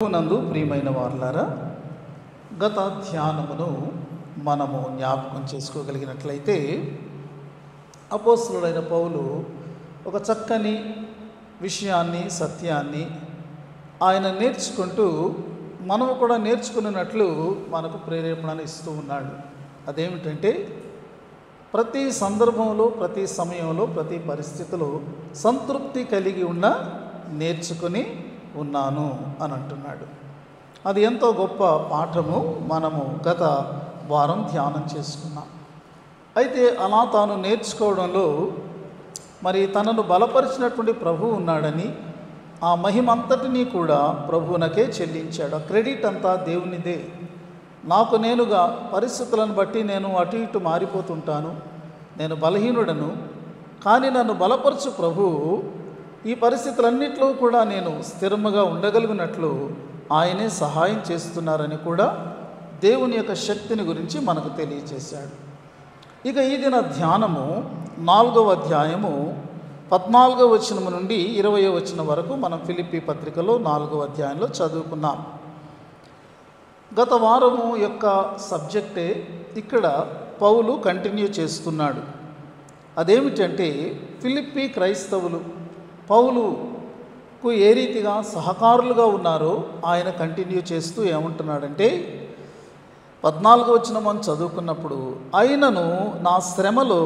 నందు ప్రియమైన వారులారా, గత ధ్యానమును మనము జ్ఞాపకం చేసుకోగలిగినట్లయితే అపోస్తలుడైన పౌలు ఒక చక్కని విషయాన్ని, సత్యాన్ని ఆయన నేర్చుకుంటూ మనము కూడా నేర్చుకున్నట్లు మనకు ప్రేరేపణను ఇస్తూ ఉన్నాడు. అదేమిటంటే ప్రతి సందర్భంలో, ప్రతి సమయంలో, ప్రతి పరిస్థితిలో సంతృప్తి కలిగి నేర్చుకుని ఉన్నాను అని అంటున్నాడు. అది ఎంతో గొప్ప పాఠము. మనము గత వారం ధ్యానం చేసుకున్నాం. అయితే అలా తాను నేర్చుకోవడంలో మరి తనను బలపరిచినటువంటి ప్రభువు ఉన్నాడని, ఆ మహిమంతటినీ కూడా ప్రభువునకే చెల్లించాడు. ఆ క్రెడిట్ అంతా దేవునిదే. నాకు నేనుగా పరిస్థితులను బట్టి నేను అటు ఇటు మారిపోతుంటాను, నేను బలహీనుడను. కానీ నన్ను బలపరచు ప్రభువు ఈ పరిస్థితులన్నింటిలో కూడా నేను స్థిరముగా ఉండగలిగినట్లు ఆయనే సహాయం చేస్తున్నారని కూడా దేవుని యొక్క శక్తిని గురించి మనకు తెలియజేశాడు. ఇక ఈ దిన ధ్యానము 4వ అధ్యాయము 14వ వచనం నుండి 20వ వచనం వరకు మనం ఫిలిప్పీ పత్రికలో 4వ అధ్యాయంలో చదువుకున్నాం. గత వారము యొక్క సబ్జెక్టే ఇక్కడ పౌలు కంటిన్యూ చేస్తున్నాడు. అదేమిటంటే ఫిలిప్పీ క్రైస్తవులు పౌలుకు ఏ రీతిగా సహకారులుగా ఉన్నారో ఆయన కంటిన్యూ చేస్తూ ఏమంటున్నాడంటే 14వ వచనం మనం చదువుకున్నప్పుడు, అయినను నా శ్రమలో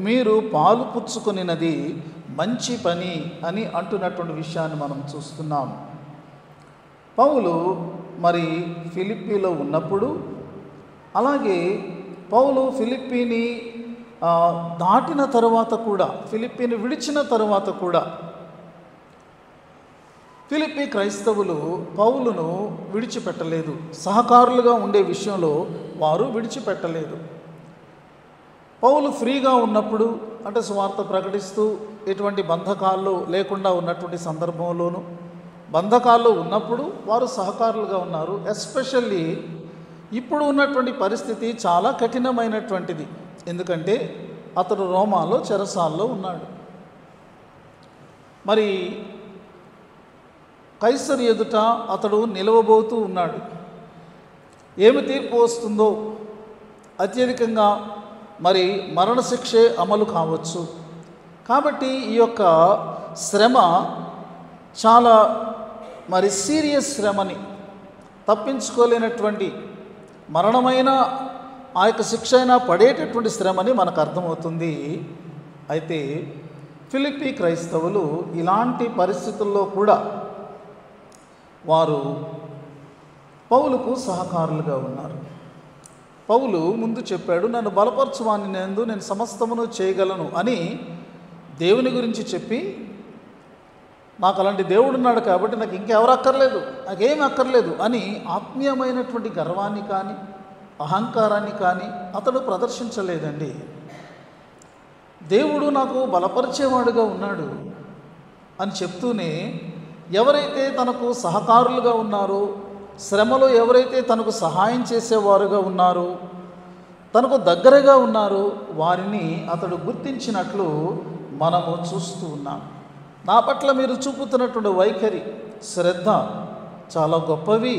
మీరు పాలు పుచ్చుకొనినది మంచి పని అని అంటున్నటువంటి విషయాన్ని మనం చూస్తున్నాం. పౌలు మరి ఫిలిప్పీలో ఉన్నప్పుడు, అలాగే పౌలు ఫిలిప్పీని దాటిన తరువాత కూడా, ఫిలిప్పీని విడిచిన తరువాత కూడా ఫిలిప్పీ క్రైస్తవులు పౌలును విడిచిపెట్టలేదు. సహకారులుగా ఉండే విషయంలో వారు విడిచిపెట్టలేదు. పౌలు ఫ్రీగా ఉన్నప్పుడు, అంటే సువార్త ప్రకటిస్తూ ఎటువంటి బంధకాల్లో లేకుండా ఉన్నటువంటి సందర్భంలోనూ, బంధకాల్లో ఉన్నప్పుడు వారు సహకారులుగా ఉన్నారు. ఎస్పెషల్లీ ఇప్పుడు ఉన్నటువంటి పరిస్థితి చాలా కఠినమైనటువంటిది. ఎందుకంటే అతడు రోమాలో చెరసాల్లో ఉన్నాడు. మరి కైసరు ఎదుట అతడు నిలవబోతూ ఉన్నాడు. ఏమి తీర్పు వస్తుందో, అత్యధికంగా మరి మరణశిక్షే అమలు కావచ్చు. కాబట్టి ఈ యొక్క శ్రమ చాలా మరి సీరియస్ శ్రమని, తప్పించుకోలేనటువంటి మరణమైన ఆ యొక్క శిక్ష అయినా పడేటటువంటి శ్రమని మనకు అర్థమవుతుంది. అయితే ఫిలిప్పీ క్రైస్తవులు ఇలాంటి పరిస్థితుల్లో కూడా వారు పౌలుకు సహకారులుగా ఉన్నారు. పౌలు ముందు చెప్పాడు, నన్ను బలపరచువాని నందు నేను సమస్తమును చేయగలను అని దేవుని గురించి చెప్పి, నాకు అలాంటి దేవుడు ఉన్నాడు కాబట్టి నాకు ఇంకెవరు అక్కర్లేదు, నాకేమి అక్కర్లేదు అని ఆత్మీయమైనటువంటి గర్వాన్ని కానీ అహంకారాన్ని కానీ అతడు ప్రదర్శించలేదండి. దేవుడు నాకు బలపరిచేవాడుగా ఉన్నాడు అని చెప్తూనే, ఎవరైతే తనకు సహకారులుగా ఉన్నారో, శ్రమలో ఎవరైతే తనకు సహాయం చేసేవారుగా ఉన్నారో, తనకు దగ్గరగా ఉన్నారో వారిని అతడు గుర్తించినట్లు మనము చూస్తూ ఉన్నాం. నా పట్ల మీరు చూపుతున్నటువంటి వైఖరి, శ్రద్ధ చాలా గొప్పవి,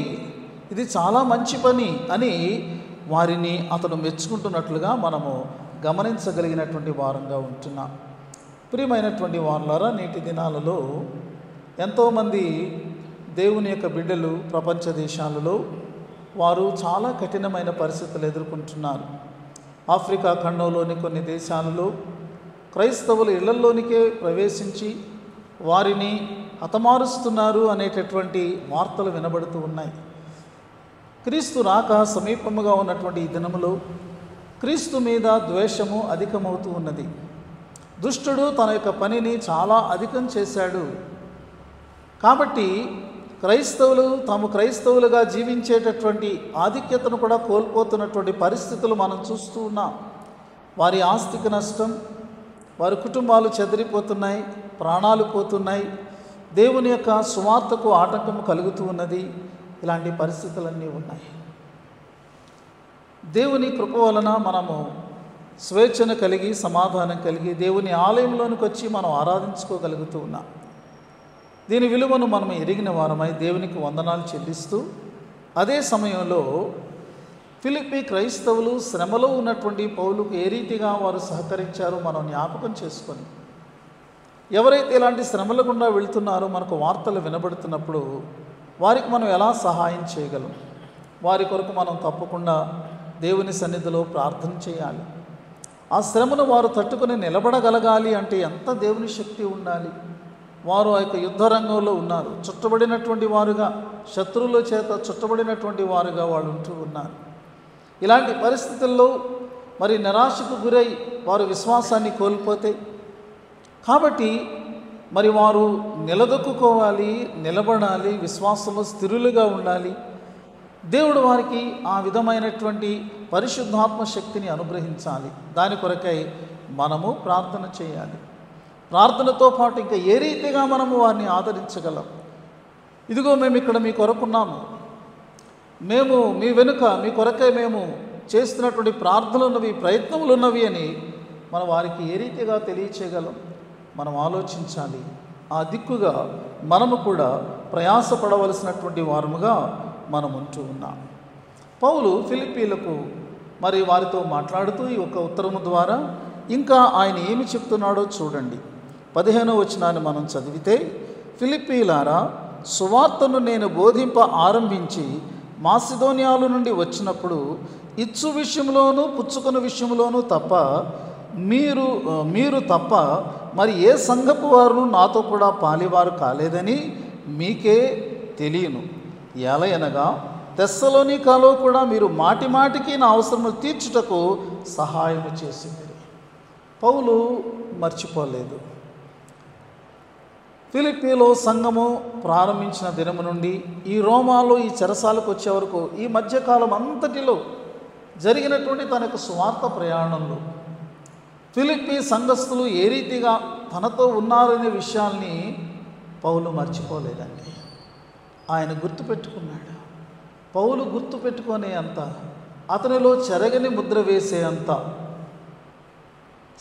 ఇది చాలా మంచి పని అని వారిని అతడు మెచ్చుకుంటున్నట్లుగా మనము గమనించగలిగినటువంటి వారంగా ఉంటున్నాం. ప్రియమైనటువంటి వారులారా, నేటి దినాలలో ఎంతోమంది దేవుని యొక్క బిడ్డలు ప్రపంచ దేశాలలో వారు చాలా కఠినమైన పరిస్థితులు ఎదుర్కొంటున్నారు. ఆఫ్రికా ఖండంలోని కొన్ని దేశాలలో క్రైస్తవులు ఇళ్లలోనికే ప్రవేశించి వారిని హతమారుస్తున్నారు అనేటటువంటి వార్తలు వినబడుతూ ఉన్నాయి. క్రీస్తు రాక సమీపముగా ఉన్నటువంటి ఈ దినములో క్రీస్తు మీద ద్వేషము అధికమవుతూ ఉన్నది. దుష్టుడు తన యొక్క పనిని చాలా అధికం చేశాడు. కాబట్టి క్రైస్తవులు తాము క్రైస్తవులుగా జీవించేటటువంటి ఆధిక్యతను కూడా కోల్పోతున్నటువంటి పరిస్థితులు మనం చూస్తూ ఉన్నాం. వారి ఆస్తికి నష్టం, వారి కుటుంబాలు చెదిరిపోతున్నాయి, ప్రాణాలు పోతున్నాయి, దేవుని యొక్క సువార్తకు ఆటంకం కలుగుతూ ఉన్నది. ఇలాంటి పరిస్థితులన్నీ ఉన్నాయి. దేవుని కృప వలన మనము స్వేచ్ఛను కలిగి, సమాధానం కలిగి దేవుని ఆలయంలోనికి వచ్చి మనం ఆరాధించుకోగలుగుతూ ఉన్నాం. దీని విలువను మనం ఎరిగిన వారమై దేవునికి వందనాలు చెల్లిస్తూ, అదే సమయంలో ఫిలిప్పీ క్రైస్తవులు శ్రమలో ఉన్నటువంటి పౌలుకు ఏ రీతిగా వారు సహకరించారో మనం జ్ఞాపకం చేసుకొని, ఎవరైతే ఇలాంటి శ్రమల గుండా వెళ్తున్నారో మనకు వార్తలు వినబడుతున్నప్పుడు వారికి మనం ఎలా సహాయం చేయగలం, వారి కొరకు మనం తప్పకుండా దేవుని సన్నిధిలో ప్రార్థన చేయాలి. ఆ శ్రమను వారు తట్టుకొని నిలబడగలగాలి అంటే ఎంత దేవుని శక్తి ఉండాలి. వారు ఆ యొక్క యుద్ధ రంగంలో ఉన్నారు, చుట్టబడినటువంటి వారుగా, శత్రువుల చేత చుట్టబడినటువంటి వారుగా వాళ్ళు ఉంటూ ఉన్నారు. ఇలాంటి పరిస్థితుల్లో మరి నిరాశకు గురై వారు విశ్వాసాన్ని కోల్పోతే, కాబట్టి మరి వారు నిలదొక్కుకోవాలి, నిలబడాలి, విశ్వాసంలో స్థిరులుగా ఉండాలి. దేవుడు వారికి ఆ విధమైనటువంటి పరిశుద్ధాత్మ శక్తిని అనుగ్రహించాలి. దాని కొరకై మనము ప్రార్థన చేయాలి. ప్రార్థనతో పాటు ఇంకా ఏ రీతిగా మనము వారిని ఆదరించగలం? ఇదిగో మేము ఇక్కడ మీ కొరకున్నాము, మేము మీ వెనుక మీ కొరకై మేము చేస్తున్నటువంటి ప్రార్థనలు ఉన్నవి, ప్రయత్నములు ఉన్నవి అని మనం వారికి ఏ రీతిగా తెలియచేయగలం? మనం ఆలోచించాలి. ఆ దిక్కుగా మనము కూడా ప్రయాసపడవలసినటువంటి వారముగా మనం ఉంటూ ఉన్నాం. పౌలు ఫిలిప్పీలకు మరి వారితో మాట్లాడుతూ ఈ యొక్క ఉత్తరము ద్వారా ఇంకా ఆయన ఏమి చెప్తున్నాడో చూడండి. 15వ వచనాన్ని మనం చదివితే, ఫిలిప్పీలారా, సువార్తను నేను బోధింప ఆరంభించి మాసిదోనియాల నుండి వచ్చినప్పుడు ఇచ్చు విషయంలోనూ పుచ్చుకున్న విషయంలోనూ తప్ప మీరు తప్ప మరి ఏ సంఘపు వారు నాతో కూడా పాలివారు కాలేదని మీకే తెలియను. ఎలయనగా తెస్సలోనికలో కూడా మీరు మాటి మాటికి నా అవసరములు తీర్చుటకు సహాయము చేసింది. పౌలు మర్చిపోలేదు. ఫిలిప్పీలో సంఘము ప్రారంభించిన దినము నుండి ఈ రోమాలో ఈ చెరసాలకు వచ్చే వరకు ఈ మధ్యకాలం అంతటిలో జరిగినటువంటి తన యొక్క సువార్త ప్రయాణంలో ఫిలిప్పీ సంఘస్థులు ఏ రీతిగా తనతో ఉన్నారనే విషయాల్ని పౌలు మర్చిపోలేదండి. ఆయన గుర్తుపెట్టుకున్నాడు. పౌలు గుర్తుపెట్టుకునే అంత, అతనిలో చెరగని ముద్ర వేసే అంత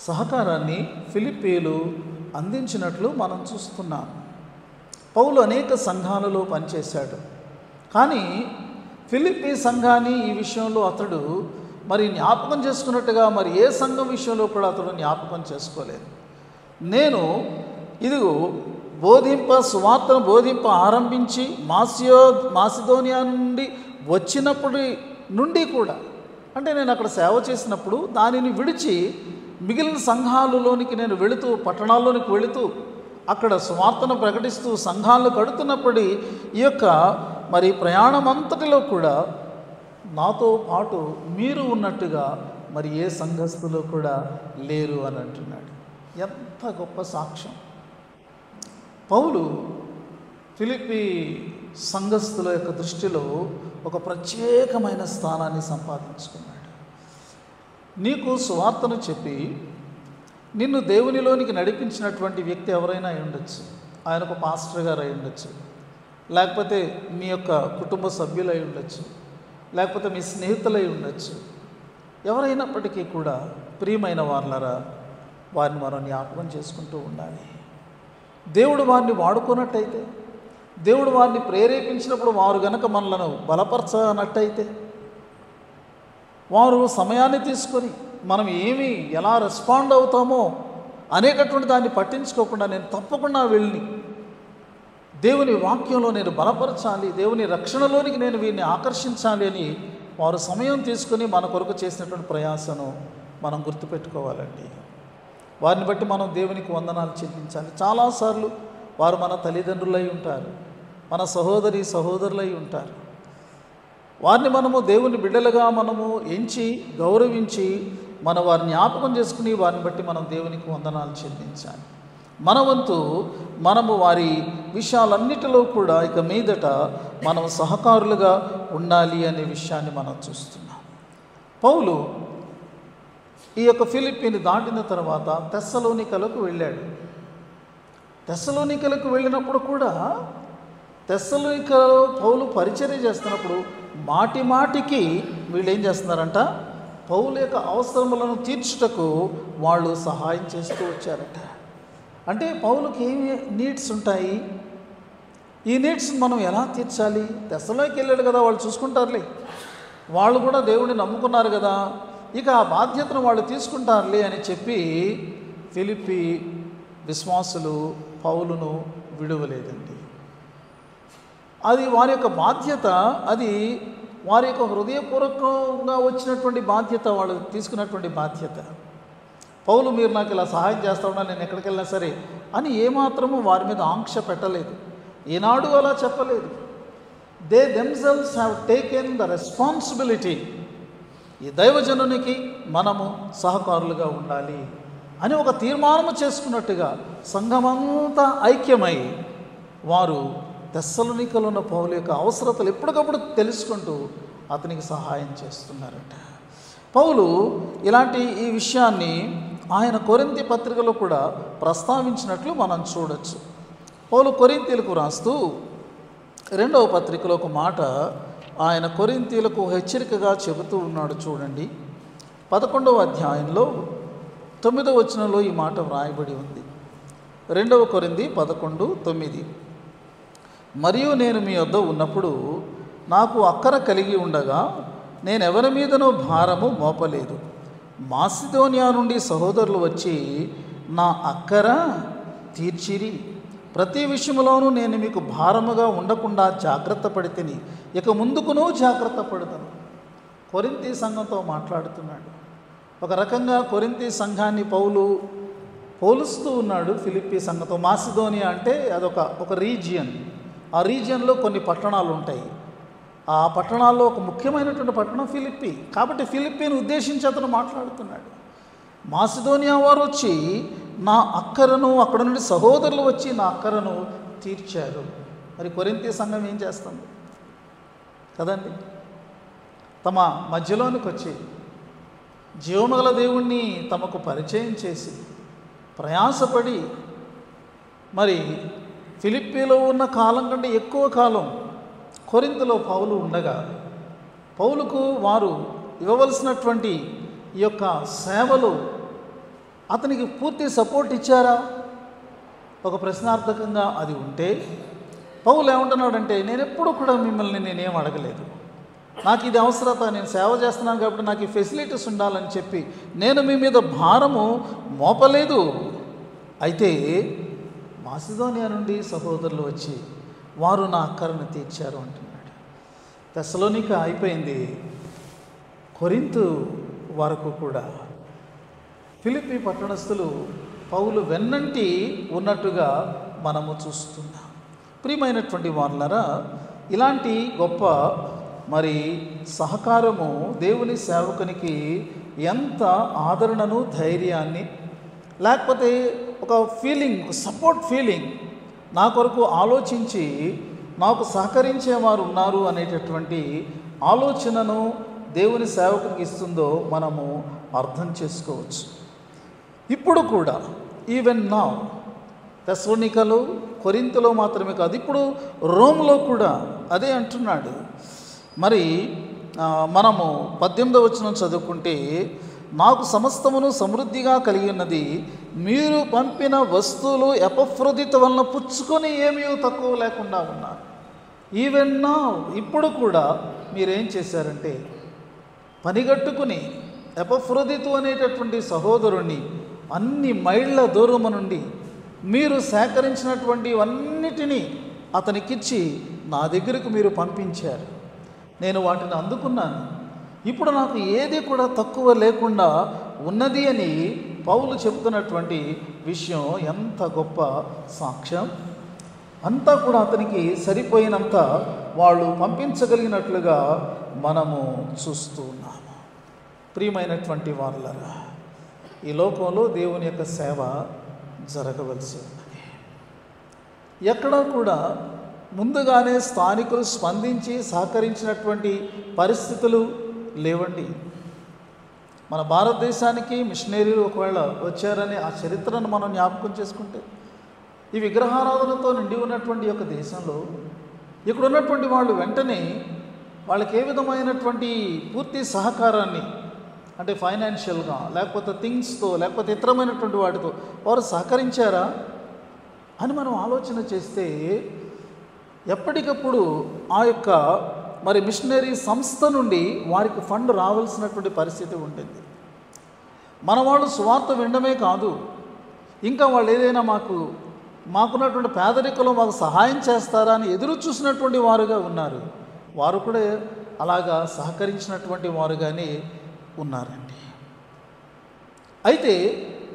సహకారాన్ని ఫిలిప్పీలు అందించినట్లు మనం చూస్తున్నాం. పౌలు అనేక సంఘాలలో పనిచేశాడు, కానీ ఫిలిప్పీ సంఘాన్ని ఈ విషయంలో అతడు మరి జ్ఞాపకం చేసుకున్నట్టుగా మరి ఏ సంఘం విషయంలో కూడా అతడు జ్ఞాపకం చేసుకోలేదు. నేను ఇదిగో సువార్తను బోధింప ఆరంభించి మాసిదోనియా నుండి వచ్చినప్పటి నుండి కూడా, అంటే నేను అక్కడ సేవ చేసినప్పుడు దానిని విడిచి మిగిలిన సంఘాలలోనికి నేను వెళుతూ, పట్టణాల్లోనికి వెళుతూ అక్కడ సువార్తను ప్రకటిస్తూ సంఘాలను కడుతున్నప్పటి ఈ యొక్క మరి ప్రయాణం అంతటిలో కూడా నాతో పాటు మీరు ఉన్నట్టుగా మరి ఏ సంఘస్థులు కూడా లేరు అని అంటున్నాడు. ఎంత గొప్ప సాక్ష్యం! పౌలు ఫిలిప్పీ సంఘస్థుల యొక్క దృష్టిలో ఒక ప్రత్యేకమైన స్థానాన్ని సంపాదించుకున్నాడు. నీకు సువార్తను చెప్పి నిన్ను దేవునిలోనికి నడిపించినటువంటి వ్యక్తి ఎవరైనా అయి ఉండొచ్చు. ఆయన ఒక పాస్టర్ గారు అయి ఉండొచ్చు, లేకపోతే మీ యొక్క కుటుంబ సభ్యులు అయి ఉండొచ్చు, లేకపోతే మీ స్నేహితులై ఉండొచ్చు. ఎవరైనప్పటికీ కూడా ప్రియమైన వారులారా, వారిని మనం జ్ఞాపకం చేసుకుంటూ ఉండాలి. దేవుడు వారిని వాడుకున్నట్టయితే, దేవుడు వారిని ప్రేరేపించినప్పుడు వారు గనక మనలను బలపరచనట్టయితే, వారు సమయాన్ని తీసుకొని మనం ఎలా రెస్పాండ్ అవుతామో అనేటటువంటి దాన్ని పట్టించుకోకుండా నేను తప్పకుండా వెళ్ళి దేవుని వాక్యంలో నేను బలపరచాలి, దేవుని రక్షణలోనికి నేను వీరిని ఆకర్షించాలి అని వారు సమయం తీసుకుని మన కొరకు చేసినటువంటి ప్రయాసను మనం గుర్తుపెట్టుకోవాలండి. వారిని బట్టి మనం దేవునికి వందనాలు చెల్లించాలి. చాలాసార్లు వారు మన తల్లిదండ్రులై ఉంటారు, మన సహోదరులై ఉంటారు. వారిని మనము దేవుని బిడ్డలుగా మనము ఎంచి గౌరవించి వారిని జ్ఞాపకం చేసుకుని వారిని బట్టి మనం దేవునికి వందనాలు చెల్లించాలి. మన వంతు మనము వారి విషయాలన్నిటిలో కూడా ఇక మీదట మనం సహకారులుగా ఉండాలి అనే విషయాన్ని మనం చూస్తున్నాం. పౌలు ఈ యొక్క ఫిలిప్పీని దాటిన తర్వాత తెస్సలోనికలకు వెళ్ళాడు. తెస్సలోనికలకు వెళ్ళినప్పుడు కూడా తెస్సలోనికలో పౌలు పరిచర్య చేస్తున్నప్పుడు మాటి మాటికి వీళ్ళు ఏం చేస్తున్నారంట, పౌలు యొక్క అవసరములను తీర్చుటకు వాళ్ళు సహాయం చేస్తూ వచ్చారట. అంటే పౌలుకి ఏమి నీడ్స్ ఉంటాయి, ఈ నీడ్స్ మనం ఎలా తీర్చాలి? దశలోకి వెళ్ళాడు కదా, వాళ్ళు చూసుకుంటారులే, వాళ్ళు కూడా దేవుడిని నమ్ముకున్నారు కదా, ఇక ఆ బాధ్యతను వాళ్ళు తీసుకుంటారులే అని చెప్పి ఫిలిప్పీ విశ్వాసులు పౌలును విడువలేదండి. అది వారి యొక్క బాధ్యత, అది వారి యొక్క హృదయపూర్వకంగా వచ్చినటువంటి బాధ్యత, వాళ్ళు తీసుకున్నటువంటి బాధ్యత. పౌలు మీరు నాకు ఇలా సహాయం చేస్తామన్నా నేను ఎక్కడికి వెళ్ళినా సరే అని ఏమాత్రము వారి మీద ఆంక్ష పెట్టలేదు, ఈనాడు అలా చెప్పలేదు. They themselves have taken the responsibility. ఈ దైవజనునికి మనము సహకారులుగా ఉండాలి అని ఒక తీర్మానము చేసుకున్నట్టుగా సంఘమంతా ఐక్యమై వారు తెస్సలోనికలో ఉన్న పౌలు యొక్క అవసరతలు ఎప్పటికప్పుడు తెలుసుకుంటూ అతనికి సహాయం చేస్తున్నారట. పౌలు ఇలాంటి ఈ విషయాన్ని ఆయన కొరింథీ పత్రికలో కూడా ప్రస్తావించినట్లు మనం చూడొచ్చు. పౌలు కొరింథీలకు రాస్తూ 2వ పత్రికలో ఒక మాట ఆయన కొరింథీలకు హెచ్చరికగా చెబుతూ ఉన్నాడు. చూడండి, 11వ అధ్యాయంలో 9వ వచనంలో ఈ మాట వ్రాయబడి ఉంది. 2వ కొరింథీ 11:9. మరియు నేను మీ వద్ద ఉన్నప్పుడు నాకు అక్కర కలిగి ఉండగా నేను ఎవరి మీదనో భారము మోపలేదు. మాసిదోనియా నుండి సహోదరులు వచ్చి నా అక్కర తీర్చిరి. ప్రతి విషయంలోనూ నేను మీకు భారముగా ఉండకుండా జాగ్రత్త పడితిని, ఇక ముందుకును జాగ్రత్త పడతాను. కొరింథీ సంఘంతో మాట్లాడుతున్నాడు. ఒక రకంగా కొరింథీ సంఘాన్ని పౌలు పోలుస్తూ ఉన్నాడు ఫిలిప్పీ సంఘంతో. మాసిదోనియా అంటే అదొక రీజియన్. ఆ రీజియన్లో కొన్ని పట్టణాలు ఉంటాయి. ఆ పట్టణాల్లో ఒక ముఖ్యమైనటువంటి పట్టణం ఫిలిప్పీ. కాబట్టి ఫిలిప్పీని ఉద్దేశించి అతను మాట్లాడుతున్నాడు. మాసిదోనియా వారు వచ్చి నా అక్కరను, అక్కడ నుండి సహోదరులు వచ్చి నా అక్కరను తీర్చారు. మరి కొరింథీ సంఘం ఏం చేస్తుంది కదండి? తమ మధ్యలోనికి వచ్చి జీవముగల దేవుణ్ణి తమకు పరిచయం చేసి ప్రయాసపడి, మరి ఫిలిప్పీలో ఉన్న కాలం కంటే ఎక్కువ కాలం కొరింథీలో పౌలు ఉండగా పౌలుకు వారు ఇవ్వవలసినటువంటి ఈ యొక్క సేవలు అతనికి పూర్తి సపోర్ట్ ఇచ్చారా? ఒక ప్రశ్నార్థకంగా అది ఉంటే పౌలు ఏమంటున్నాడంటే, నేను ఎప్పుడు కూడా మిమ్మల్ని నేనేం అడగలేదు, నాకు ఇది అవసరత, నేను సేవ చేస్తున్నాను కాబట్టి నాకు ఈ ఫెసిలిటీస్ ఉండాలని చెప్పి నేను మీ మీద భారము మోపలేదు. అయితే మాసిదోనియా నుండి సహోదరులు వచ్చి వారు నా అక్కరను తీర్చారు అంటున్నాడు. తెస్సలోనిక అయిపోయింది, కొరింథు వరకు కూడా ఫిలిప్పీ పట్టణస్థులు పౌలు వెన్నంటి ఉన్నట్టుగా మనము చూస్తున్నాం. ప్రియమైనటువంటి వాళ్ళరా, ఇలాంటి గొప్ప మరి సహకారము దేవుని సేవకునికి ఎంత ఆదరణను, ధైర్యాన్ని, లేకపోతే ఒక ఫీలింగ్, సపోర్ట్ ఫీలింగ్, నా కొరకు ఆలోచించి నాకు సహకరించేవారు ఉన్నారు అనేటటువంటి ఆలోచనను దేవుని సేవకునికి ఇస్తుందో మనము అర్థం చేసుకోవచ్చు. ఇప్పుడు కూడా ఈవెన్ నౌ తెస్సలోనికలో, కొరింథీలో మాత్రమే కాదు, ఇప్పుడు రోమ్లో కూడా అదే అంటున్నాడు. మరి మనము 18వ వచనం చదువుకుంటే, నాకు సమస్తమును సమృద్ధిగా కలిగి ఉన్నది, మీరు పంపిన వస్తువులు ఎపఫ్రోదితు వలన పుచ్చుకొని ఏమీ తక్కువ లేకుండా ఉన్నారు. ఈవెన్ నౌ, ఇప్పుడు కూడా మీరేం చేశారంటే పనిగట్టుకుని ఎపఫ్రోదితు అనేటటువంటి సహోదరుణ్ణి అన్ని మైళ్ళ దూరము నుండి మీరు సేకరించినటువంటివన్నిటినీ అతనికిచ్చి నా దగ్గరకు మీరు పంపించారు. నేను వాటిని అందుకున్నాను. ఇప్పుడు నాకు ఏది కూడా తక్కువ లేకుండా ఉన్నది అని పౌలు చెబుతున్నటువంటి విషయం ఎంత గొప్ప సాక్ష్యం. అంతా కూడా అతనికి సరిపోయినంత వాళ్ళు పంపించగలిగినట్లుగా మనము చూస్తూ ఉన్నాము. ప్రియమైనటువంటి వాళ్ళరా, ఈ లోకంలో దేవుని యొక్క సేవ జరగవలసి ఉన్నది. ఎక్కడా కూడా ముందుగానే స్థానికులు స్పందించి సహకరించినటువంటి పరిస్థితులు లేవండి. మన భారతదేశానికి మిషనరీలు ఒకవేళ వచ్చారని ఆ చరిత్రను మనం జ్ఞాపకం చేసుకుంటే, ఈ విగ్రహారాధనతో నిండి ఉన్నటువంటి యొక్క దేశంలో ఇక్కడ ఉన్నటువంటి వాళ్ళు వెంటనే వాళ్ళకి ఏ విధమైనటువంటి పూర్తి సహకారాన్ని, అంటే ఫైనాన్షియల్గా, లేకపోతే థింగ్స్తో, లేకపోతే ఇతరమైనటువంటి వాటితో వారు సహకరించారా అని మనం ఆలోచన చేస్తే ఎప్పటికప్పుడు ఆ యొక్క మరి మిషనరీ సంస్థ నుండి వారికి ఫండ్ రావాల్సినటువంటి పరిస్థితి ఉంటుంది. మన వాళ్ళు సువార్త వినడమే కాదు, ఇంకా వాళ్ళు ఏదైనా మాకున్నటువంటి పేదరికంలో మాకు సహాయం చేస్తారా అని ఎదురు చూసినటువంటి వారుగా ఉన్నారు. వారు కూడా అలాగా సహకరించినటువంటి వారుగానే ఉన్నారండి. అయితే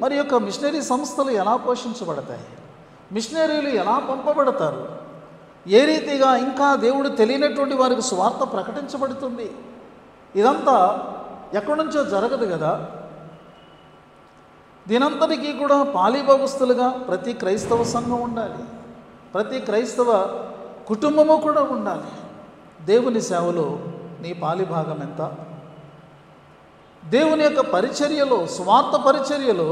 మరి యొక్క మిషనరీ సంస్థలు ఎలా పోషించబడతాయి, మిషనరీలు ఎలా పంపబడతారు, ఏ రీతిగా ఇంకా దేవుడు తెలియనటువంటి వారికి సువార్త ప్రకటించబడుతుంది? ఇదంతా ఎక్కడి నుంచో జరగదు కదా. దీనంతటికీ కూడా పాలిభాగస్తులుగా ప్రతి క్రైస్తవ సంఘం ఉండాలి, ప్రతి క్రైస్తవ కుటుంబము కూడా ఉండాలి. దేవుని సేవలో నీ పాలిభాగం ఎంత? దేవుని యొక్క పరిచర్యలో, స్వార్థ పరిచర్యలో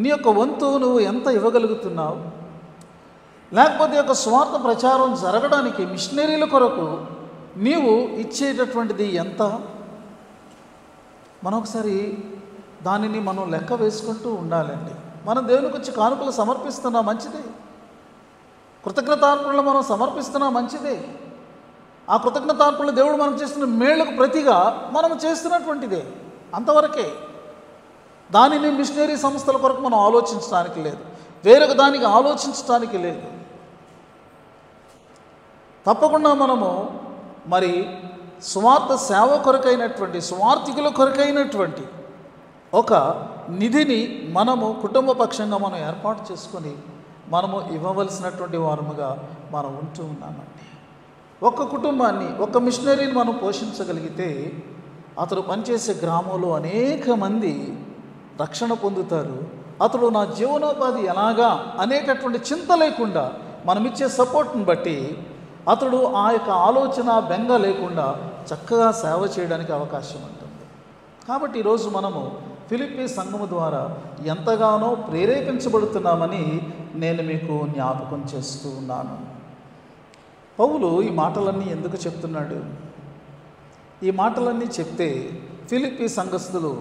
నీ యొక్క వంతు నువ్వు ఎంత ఇవ్వగలుగుతున్నావు? లేకపోతే యొక్క స్వార్థ ప్రచారం జరగడానికి మిషనరీల కొరకు నీవు ఇచ్చేటటువంటిది ఎంత? మనొకసారి దానిని మనం లెక్క వేసుకుంటూ ఉండాలండి. మనం దేవునికి వచ్చి కానుకలు సమర్పిస్తున్నా మంచిదే, కృతజ్ఞతార్పణలు మనం సమర్పిస్తున్నా మంచిదే. ఆ కృతజ్ఞతార్పణలు దేవుడు మనం చేస్తున్న మేళ్లకు ప్రతిగా మనం చేస్తున్నటువంటిదే, అంతవరకే. దానిని మిషనరీ సంస్థల కొరకు మనం ఆలోచించడానికి లేదు, వేరొక దానికి ఆలోచించడానికి లేదు. తప్పకుండా మనము మరి స్వార్థ సేవ కొరకైనటువంటి, స్వార్థికుల కొరకైనటువంటి ఒక నిధిని మనము కుటుంబ పక్షంగా మనం ఏర్పాటు చేసుకొని మనము ఇవ్వవలసినటువంటి వారముగా మనం ఉంటూ ఉన్నామండి. ఒక కుటుంబాన్ని, ఒక మిషనరీని మనం పోషించగలిగితే అతడు పనిచేసే గ్రామంలో అనేక మంది రక్షణ పొందుతారు. అతడు నా జీవనోపాధి ఎలాగా అనేటటువంటి చింత లేకుండా మనమిచ్చే సపోర్ట్ని బట్టి అతడు ఆ యొక్క ఆలోచన బెంగ లేకుండా చక్కగా సేవ చేయడానికి అవకాశం ఉంటుంది. కాబట్టి ఈరోజు మనము ఫిలిప్పీ సంఘము ద్వారా ఎంతగానో ప్రేరేపించబడుతున్నామని నేను మీకు జ్ఞాపకం చేస్తూ ఉన్నాను. పౌలు ఈ మాటలన్నీ ఎందుకు చెప్తున్నాడు? ఈ మాటలన్నీ చెప్తే ఫిలిప్పీ సంఘస్థులు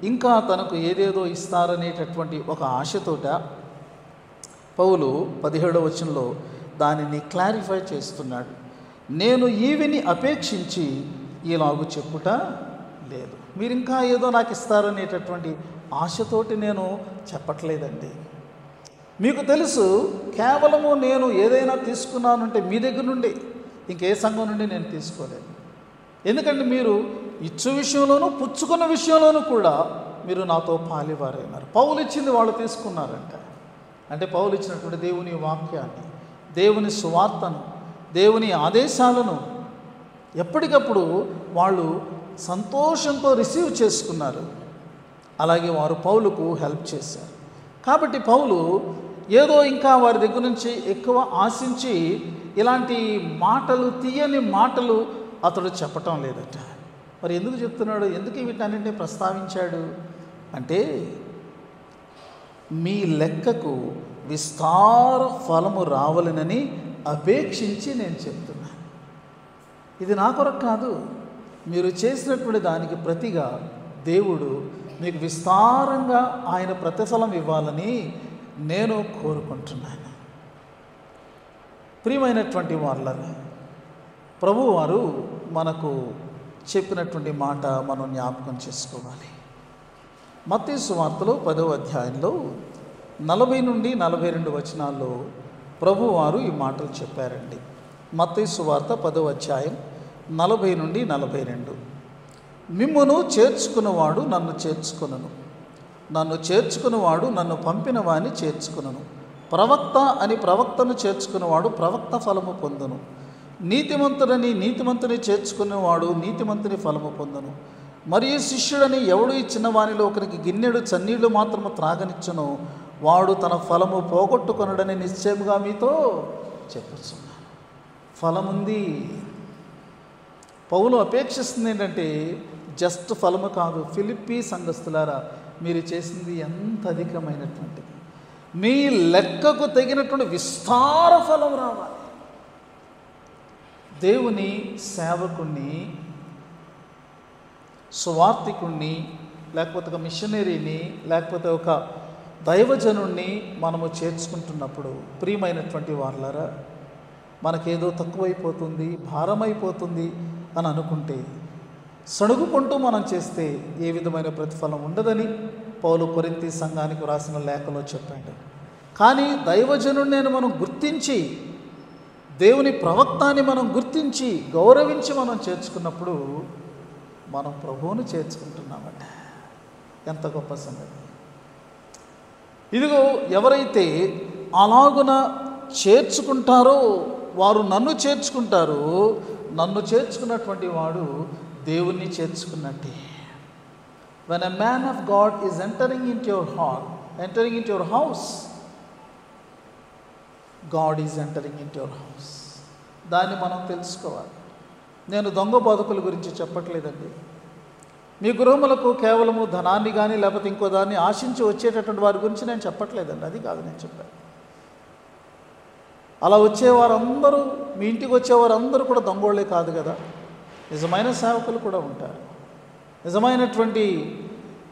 ఇంకా తనకు ఏదేదో ఇస్తారనేటటువంటి ఒక ఆశతోట పౌలు 17వ వచనంలో దానిని క్లారిఫై చేస్తున్నాడు. నేను ఈవిని అపేక్షించి ఇలాగు చెప్పుట లేదు. మీరు ఇంకా ఏదో నాకు ఇస్తారనేటటువంటి ఆశతోటి నేను చెప్పట్లేదండి. మీకు తెలుసు, కేవలము నేను ఏదైనా తీసుకున్నానంటే మీ దగ్గర నుండి, ఇంకే సంఘం నుండి నేను తీసుకోలేదు. ఎందుకంటే మీరు ఇచ్చు విషయంలోనూ పుచ్చుకున్న విషయంలోనూ కూడా మీరు నాతో పాలివారైనారు. పౌలు ఇచ్చింది వాళ్ళు తీసుకున్నారంట. అంటే పౌలు ఇచ్చినటువంటి దేవుని వాక్యాన్ని, దేవుని సువార్తను, దేవుని ఆదేశాలను ఎప్పటికప్పుడు వాళ్ళు సంతోషంతో రిసీవ్ చేసుకున్నారు. అలాగే వారు పౌలుకు హెల్ప్ చేశారు. కాబట్టి పౌలు ఏదో ఇంకా వారి దగ్గర నుంచి ఎక్కువ ఆశించి ఇలాంటి మాటలు, తీయని మాటలు అతడు చెప్పటం లేదట. మరి ఎందుకు చెప్తున్నాడు? ఎందుకు వీటన్నింటినీ ప్రస్తావించాడు అంటే, మీ లెక్కకు విస్తార ఫలము రావాలనని అపేక్షించి నేను చెప్తున్నాను. ఇది నా కొరకు కాదు, మీరు చేసినటువంటి దానికి ప్రతిగా దేవుడు మీకు విస్తారంగా ఆయన ప్రతిఫలం ఇవ్వాలని నేను కోరుకుంటున్నాను. ప్రియమైనటువంటి వాళ్ళని ప్రభువారు మనకు చెప్పినటువంటి మాట మనం జ్ఞాపకం చేసుకోవాలి. మత్తయి సువార్తలో 10వ అధ్యాయంలో 40 నుండి 42 వచనాల్లో ప్రభువారు ఈ మాటలు చెప్పారండి. మత్తయి సువార్త 10వ అధ్యాయం 40 నుండి 42. మిమ్మును చేర్చుకున్నవాడు నన్ను చేర్చుకొనును, నన్ను చేర్చుకున్నవాడు నన్ను పంపిన వాని చేర్చుకొనును. ప్రవక్త అని ప్రవక్తను చేర్చుకున్నవాడు ప్రవక్త ఫలము పొందును. నీతిమంతుడని నీతిమంతుని చేర్చుకునేవాడు నీతిమంతుని ఫలము పొందును. మరియు శిష్యుడని ఎవడు ఇచ్చిన వానిలో ఒకరికి గిన్నెడు చన్నీళ్లు మాత్రము త్రాగనిచ్చును, వాడు తన ఫలము పోగొట్టుకొనడని నిశ్చయముగా మీతో చెప్పుచున్నాను. ఫలముంది. పౌలు అపేక్షిస్తుంది ఏంటంటే జస్ట్ ఫలము కాదు. ఫిలిప్పీ సంఘస్థులారా, మీరు చేసింది ఎంత అధికమైనటువంటిది, మీ లెక్కకు తగినటువంటి విస్తార ఫలం రావాలి. దేవుని సేవకుణ్ణి, సువార్థికుణ్ణి, లేకపోతే ఒక మిషనరీని, లేకపోతే ఒక దైవజనుణ్ణి మనము చేర్చుకుంటున్నప్పుడు ప్రియమైనటువంటి వాళ్ళారా, మనకేదో తక్కువైపోతుంది, భారమైపోతుంది అని అనుకుంటే, సణుగుకుంటూ మనం చేస్తే ఏ విధమైన ప్రతిఫలం ఉండదని పౌలు కొరింథీ సంఘానికి వ్రాసిన లేఖలో చెప్పాడు. కానీ దైవజనుడిని మనం గుర్తించి, దేవుని ప్రవక్తాన్ని మనం గుర్తించి గౌరవించి మనం చేర్చుకున్నప్పుడు మనం ప్రభువుని చేర్చుకుంటున్నామట. ఎంత గొప్ప సంగతి! ఇదిగో ఎవరైతే అలాగున చేర్చుకుంటారో వారు నన్ను చేర్చుకుంటారు, నన్ను చేర్చుకున్నటువంటి వాడు దేవుణ్ణి చేర్చుకున్నట్టే. When a man of God is entering into your heart, entering into your house, God is entering into your house. దాన్ని మనం తెలుసుకోవాలి. నేను దొంగ బోధకుల గురించి చెప్పట్లేదండి. మీ గృహములకు కేవలము ధనాన్ని కానీ లేకపోతే ఇంకో దాన్ని ఆశించి వచ్చేటటువంటి వారి గురించి నేను చెప్పట్లేదండి. అది కాదు నేను చెప్పాను. అలా వచ్చేవారందరూ, మీ ఇంటికి వచ్చేవారందరూ కూడా దొంగోళ్ళే కాదు కదా. నిజమైన సేవకులు కూడా ఉంటారు. నిజమైనటువంటి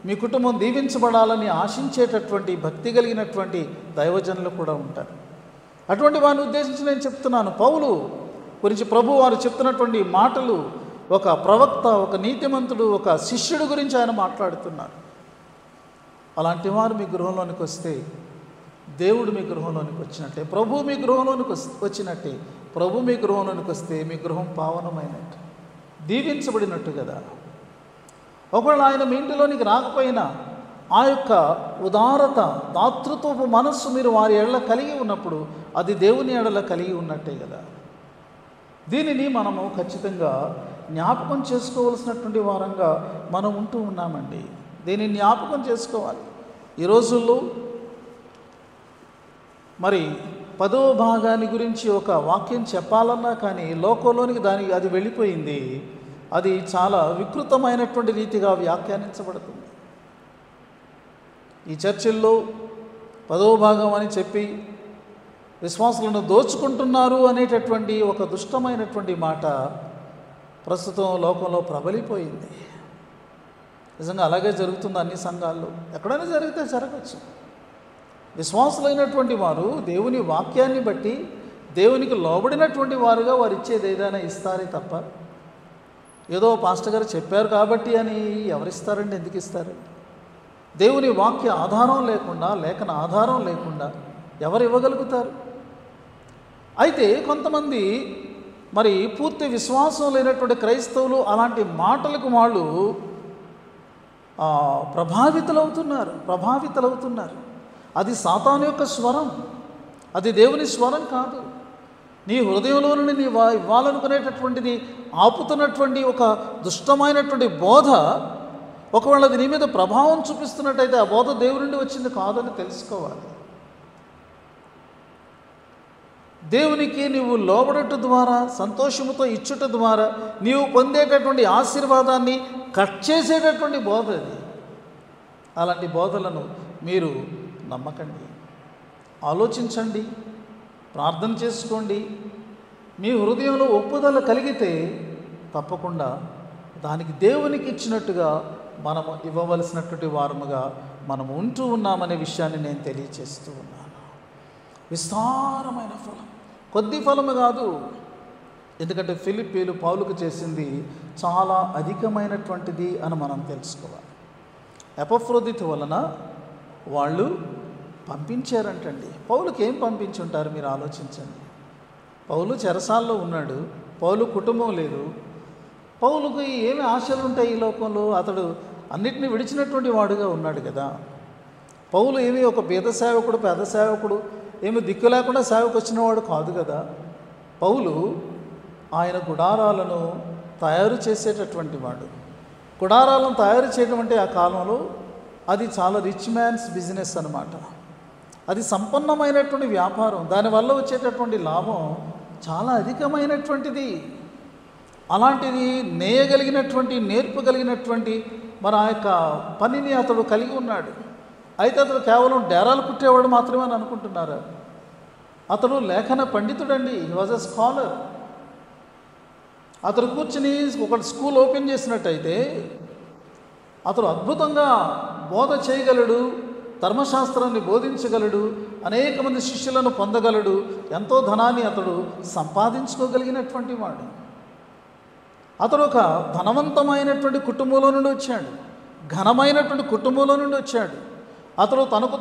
మీ కుటుంబం దీవించబడాలని ఆశించేటటువంటి భక్తి కలిగినటువంటి దైవజనులు కూడా ఉంటారు. అటువంటి వారిని ఉద్దేశించి నేను చెప్తున్నాను. పౌలు గురించి ప్రభు వారు చెప్తున్నటువంటి మాటలు, ఒక ప్రవక్త, ఒక నీతిమంతుడు, ఒక శిష్యుడు గురించి ఆయన మాట్లాడుతున్నారు. అలాంటి వారు మీ గృహంలోనికి వస్తే దేవుడు మీ గృహంలోనికి వచ్చినట్టే, ప్రభు మీ గృహంలోనికి వచ్చినట్టే. ప్రభు మీ గృహంలోనికి వస్తే మీ గృహం పావనమైనట్టు, దీవించబడినట్టు కదా. ఒకవేళ ఆయన మీ ఇంటిలోనికి రాకపోయినా ఆ యొక్క ఉదారత, దాతృత్వపు మనస్సు మీరు వారి ఎడల కలిగి ఉన్నప్పుడు అది దేవుని ఎడల కలిగి ఉన్నట్టే కదా. దీనిని మనము ఖచ్చితంగా జ్ఞాపకం చేసుకోవలసినటువంటి వారంగా మనం ఉంటూ ఉన్నామండి. దీన్ని జ్ఞాపకం చేసుకోవాలి. ఈ రోజుల్లో మరి 10వ భాగాన్ని గురించి ఒక వాక్యం చెప్పాలన్నా కానీ లోకంలోనికి అది వెళ్ళిపోయింది. అది చాలా వికృతమైనటువంటి రీతిగా వ్యాఖ్యానించబడుతుంది. ఈ చర్చిల్లో 10వ భాగం అని చెప్పి విశ్వాసులను దోచుకుంటున్నారు అనేటటువంటి ఒక దుష్టమైనటువంటి మాట ప్రస్తుతం లోకంలో ప్రబలిపోయింది. నిజంగా అలాగే జరుగుతుంది అన్ని సంఘాల్లో. ఎక్కడైనా జరిగితే జరగచ్చు. విశ్వాసులైనటువంటి వారు దేవుని వాక్యాన్ని బట్టి దేవునికి లోబడినటువంటి వారుగా వారు ఇచ్చేది ఏదైనా ఇస్తారే తప్ప, ఏదో పాస్టర్ గారు చెప్పారు కాబట్టి అని ఎవరిస్తారండి? ఎందుకు ఇస్తారు? దేవుని వాక్య ఆధారం లేకుండా, లేఖన ఆధారం లేకుండా ఎవరు ఇవ్వగలుగుతారు? అయితే కొంతమంది మరి పూర్తి విశ్వాసం లేనటువంటి క్రైస్తవులు అలాంటి మాటలకు వాళ్ళు ప్రభావితులవుతున్నారు. అది సాతాను యొక్క స్వరం, అది దేవుని స్వరం కాదు. నీ హృదయంలో నుండి నీ ఇవ్వాలనుకునేటటువంటిది ఆపుతున్నటువంటి ఒక దుష్టమైనటువంటి బోధ, ఒకవేళ అది నీ మీద ప్రభావం చూపిస్తున్నట్టయితే ఆ బోధ దేవుడి నుండి వచ్చింది కాదని తెలుసుకోవాలి. దేవునికి నీవు లోబడట ద్వారా, సంతోషముతో ఇచ్చుట ద్వారా నీవు పొందేటటువంటి ఆశీర్వాదాన్ని కట్ చేసేటటువంటి బోధ అది. అలాంటి బోధలను మీరు నమ్మకండి. ఆలోచించండి, ప్రార్థన చేసుకోండి. మీ హృదయంలో ఒప్పుదల కలిగితే తప్పకుండా దానికి దేవునికి ఇచ్చినట్టుగా మనము ఇవ్వవలసినటువంటి వారముగా మనము ఉంటూ ఉన్నామనే విషయాన్ని నేను తెలియచేస్తూ ఉన్నాను. విస్తారమైన ఫలం, కొద్ది ఫలము కాదు. ఎందుకంటే ఫిలిప్పీలు పౌలుకు చేసింది చాలా అధికమైనటువంటిది అని మనం తెలుసుకోవాలి. ఎపఫ్రోదితు వలన వాళ్ళు పంపించారంటండి. పౌలుకి ఏం పంపించుంటారు మీరు ఆలోచించండి. పౌలు చెరసాల్లో ఉన్నాడు, పౌలు కుటుంబం లేదు, పౌలుకు ఏమి ఆశలు ఉంటాయి ఈ లోకంలో? అతడు అన్నిటినీ విడిచినటువంటి వాడుగా ఉన్నాడు కదా. పౌలు ఏమి ఒక పేద సేవకుడు ఏమి దిక్కు లేకుండా సేవకు వచ్చినవాడు కాదు కదా. పౌలు ఆయన గుడారాలను తయారు చేసేటటువంటి వాడు. గుడారాలను తయారు చేయడం అంటే ఆ కాలంలో అది చాలా రిచ్ మ్యాన్స్ బిజినెస్ అన్నమాట. అది సంపన్నమైనటువంటి వ్యాపారం. దానివల్ల వచ్చేటటువంటి లాభం చాలా అధికమైనటువంటిది. అలాంటిది నేర్పు కలిగినటువంటి మరి ఆ యొక్క పనిని అతడు కలిగి ఉన్నాడు. అయితే అతడు కేవలం డేరాలు కుట్టేవాడు మాత్రమే అని అనుకుంటున్నారు. అతడు లేఖన పండితుడండి. He was a scholar. అతడు కూర్చుని ఒక స్కూల్ ఓపెన్ చేసినట్టయితే అతడు అద్భుతంగా బోధ చేయగలడు, ధర్మశాస్త్రాన్ని బోధించగలడు, అనేక మంది శిష్యులను పొందగలడు, ఎంతో ధనాన్ని అతడు సంపాదించుకోగలిగినటువంటి వాడు. అతడు ఒక ధనవంతమైనటువంటి కుటుంబంలో నుండి వచ్చాడు, ఘనమైనటువంటి కుటుంబంలో నుండి వచ్చాడు. అతడు తనకు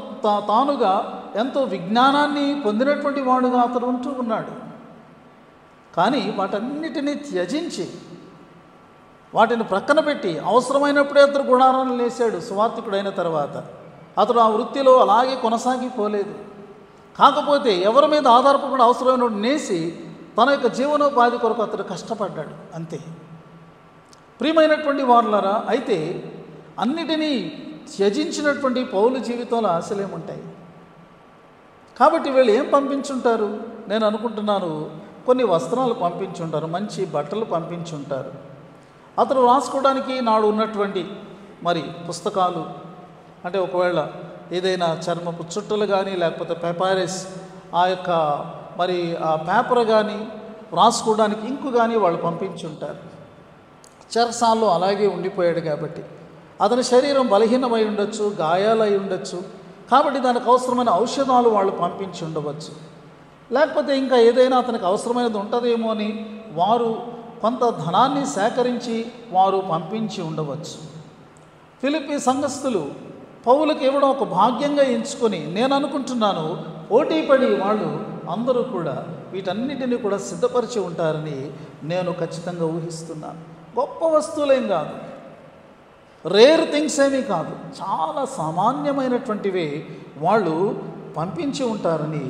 తానుగా ఎంతో విజ్ఞానాన్ని పొందినటువంటి వాడుగా అతడు ఉంటూ ఉన్నాడు. కానీ వాటన్నిటినీ త్యజించి, వాటిని ప్రక్కన పెట్టి అవసరమైనప్పుడే అతడు గుడారాన్ని లేచాడు. సువార్తికుడైన తర్వాత అతడు ఆ వృత్తిలో అలాగే కొనసాగిపోలేదు. కాకపోతే ఎవరి మీద ఆధారపడకుండా అవసరమైనప్పుడు నేసి తన యొక్క జీవనోపాధి కొరకు అతడు కష్టపడ్డాడు, అంతే. ప్రియమైనటువంటి వారులారా, అయితే అన్నిటినీ త్యజించినటువంటి పౌలు జీవితంలో ఆశలేముంటాయి? కాబట్టి వీళ్ళు ఏం పంపించుంటారు? నేను అనుకుంటున్నాను కొన్ని వస్త్రాలు పంపించుంటారు, మంచి బట్టలు పంపించుంటారు. అతను రాసుకోవడానికి నాడు ఉన్నటువంటి మరి పుస్తకాలు, అంటే ఒకవేళ ఏదైనా చర్మపు చుట్టలు కానీ లేకపోతే పేపరస్, ఆ యొక్క మరి ఆ పేపర్ కానీ రాసుకోవడానికి ఇంకు కానీ వాళ్ళు పంపించుంటారు. చెరసాల్లో అలాగే ఉండిపోయాడు కాబట్టి అతని శరీరం బలహీనమై ఉండొచ్చు, గాయాలై ఉండొచ్చు. కాబట్టి దానికి అవసరమైన ఔషధాలు వాళ్ళు పంపించి ఉండవచ్చు. లేకపోతే ఇంకా ఏదైనా అతనికి అవసరమైనది ఉంటుందేమో అని వారు కొంత ధనాన్ని సేకరించి వారు పంపించి ఉండవచ్చు. ఫిలిప్పీ సంఘస్థులు పౌలుకి ఇవ్వడం ఒక భాగ్యంగా ఎంచుకొని, నేను అనుకుంటున్నాను పోటీపడి వాళ్ళు అందరూ కూడా వీటన్నిటిని కూడా సిద్ధపరిచి ఉంటారని నేను ఖచ్చితంగా ఊహిస్తున్నాను. గొప్ప వస్తువులేం కాదు, రేర్ థింగ్స్ ఏమీ కాదు, చాలా సామాన్యమైనటువంటివే వాళ్ళు పంపించి ఉంటారని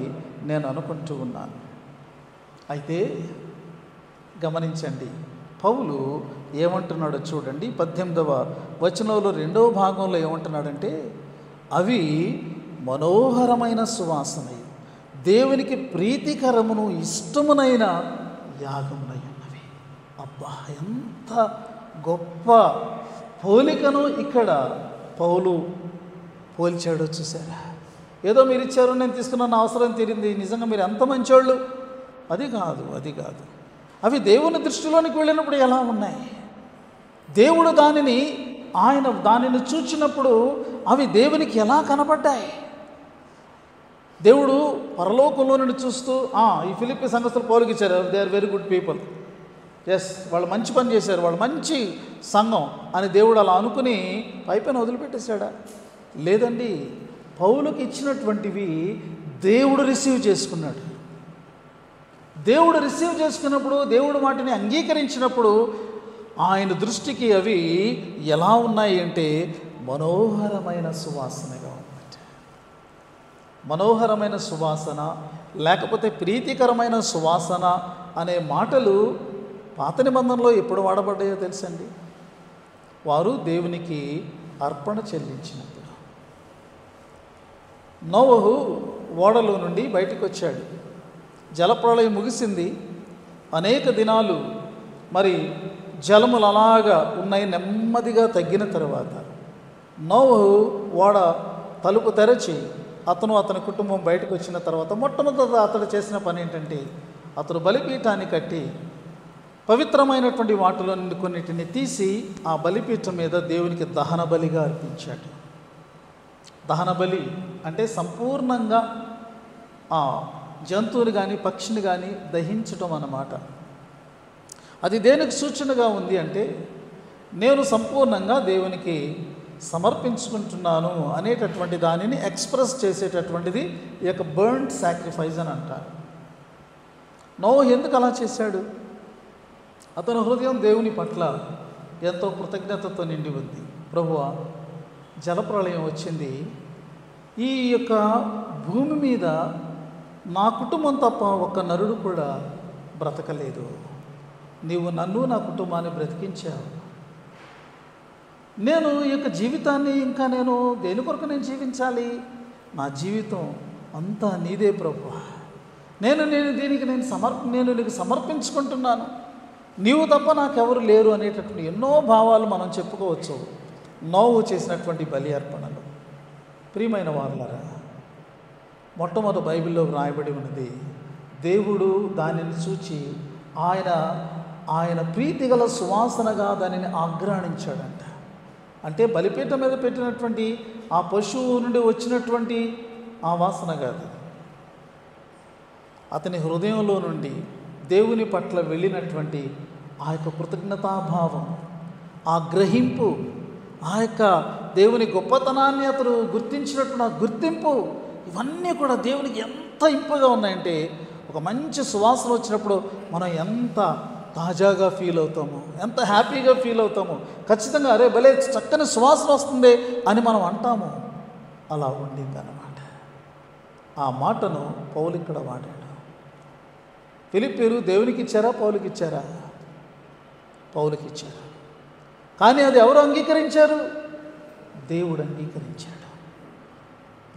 నేను అనుకుంటూ ఉన్నాను. అయితే గమనించండి, పౌలు ఏమంటున్నాడో చూడండి. 18వ వచనంలో 2వ భాగంలో ఏమంటున్నాడంటే, అవి మనోహరమైన సువాసనయు దేవునికి ప్రీతికరమును ఇష్టమునైన యాగమునై ఉన్నవి. అబ్బా, ఎంత గొప్ప పోలికను ఇక్కడ పౌలు పోల్చాడో చూసారా? ఏదో మీరు ఇచ్చారు, నేను తీసుకున్న అవసరం తీరింది, నిజంగా మీరు ఎంత మంచోళ్ళు, అది కాదు, అది కాదు. అవి దేవుని దృష్టిలోనికి వెళ్ళినప్పుడు ఎలా ఉన్నాయి? దేవుడు దానిని చూచినప్పుడు అవి దేవునికి ఎలా కనబడ్డాయి? దేవుడు పరలోకంలో నుండి చూస్తూ ఈ ఫిలిప్పీ సంఘస్థులు పౌలుకి ఇచ్చారు, they are very good people, yes వాళ్ళు మంచి పని చేశారు, వాళ్ళు మంచి సంఘం అని దేవుడు అలా అనుకుని పైపైన వదిలిపెట్టేశాడా? లేదండి, పౌలుకి ఇచ్చినటువంటివి దేవుడు రిసీవ్ చేసుకున్నాడు. దేవుడు రిసీవ్ చేసుకున్నప్పుడు, దేవుడు వాటిని అంగీకరించినప్పుడు ఆయన దృష్టికి అవి ఎలా ఉన్నాయి అంటే మనోహరమైన సువాసనగా ఉన్నట్టు. మనోహరమైన సువాసన లేకపోతే ప్రీతికరమైన సువాసన అనే మాటలు పాత నిబంధనలో ఎప్పుడు వాడబడ్డాయో తెలుసండి? వారు దేవునికి అర్పణ చెల్లించినప్పుడు. నోవహు ఓడలో నుండి బయటకు వచ్చాడు, జలప్రళయం ముగిసింది, అనేక దినాలు మరి జలములు అలాగా ఉన్నాయి. నెమ్మదిగా తగ్గిన తర్వాత నోవహు ఓడ తలుపు తెరచి అతని కుటుంబం బయటకు వచ్చిన తర్వాత మొట్టమొదట అతడు చేసిన పని ఏంటంటే, అతడు బలిపీఠాన్ని కట్టి పవిత్రమైనటువంటి వాటిలో నుండి కొన్నిటిని తీసి ఆ బలిపీఠం మీద దేవునికి దహన బలిగా అర్పించాడు. దహన బలి అంటే సంపూర్ణంగా ఆ జంతువుని కానీ పక్షిని కానీ దహించటం అన్నమాట. అది దేనికి సూచనగా ఉంది అంటే, నేను సంపూర్ణంగా దేవునికి సమర్పించుకుంటున్నాను అనేటటువంటి దానిని ఎక్స్ప్రెస్ చేసేటటువంటిది ఈ యొక్క బర్న్డ్ సాక్రిఫైస్ అని అంటారు. నోవహు ఎందుకు అలా చేశాడు? అతని హృదయం దేవుని పట్ల ఎంతో కృతజ్ఞతతో నిండి ఉంది. ప్రభువా, జలప్రళయం వచ్చింది, ఈ యొక్క భూమి మీద నా కుటుంబం తప్ప ఒక్క నరుడు కూడా బ్రతకలేదు, నీవు నన్ను నా కుటుంబాన్ని బ్రతికించావు. నేను ఈ యొక్క జీవితాన్ని ఇంకా నేను దేని కొరకు నేను జీవించాలి? నా జీవితం అంతా నీదే ప్రభువా, నేను దీనికి నేను నీకు సమర్పించుకుంటున్నాను, నీవు తప్ప నాకెవరు లేరు అనేటటువంటి ఎన్నో భావాలు మనం చెప్పుకోవచ్చు నోవహు చేసినటువంటి బలి అర్పణలు. ప్రియమైన వారులారా, మొట్టమొదటి బైబిల్లో వ్రాయబడి ఉన్నది, దేవుడు దానిని చూచి ఆయన ప్రీతిగల సువాసనగా దానిని ఆఘ్రాణించాడంట. అంటే బలిపీఠం మీద పెట్టినటువంటి ఆ పశువు నుండి వచ్చినటువంటి ఆ వాసన కాదు, అతని హృదయంలో నుండి దేవుని పట్ల వెళ్ళినటువంటి ఆ యొక్క కృతజ్ఞతాభావం, ఆ గ్రహింపు, ఆ యొక్క దేవుని గొప్పతనాన్ని అతడు గుర్తించినట్టు గుర్తింపు, ఇవన్నీ కూడా దేవునికి ఎంత ఇంపుగా ఉన్నాయంటే ఒక మంచి సువాసన వచ్చినప్పుడు మనం ఎంత తాజాగా ఫీల్ అవుతాము, ఎంత హ్యాపీగా ఫీల్ అవుతాము. ఖచ్చితంగా అరే భలే చక్కని సువాసన వస్తుంది అని మనం అంటాము. అలా ఉండింది అన్నమాట. ఆ మాటను పౌలు ఇక్కడ వాడాడు. ఫిలిప్పీలు దేవునికి ఇచ్చారా, పౌలుకి ఇచ్చారా? పౌలుకి ఇచ్చారు. కానీ అది ఎవరు అంగీకరించారు? దేవుడు అంగీకరించాడు.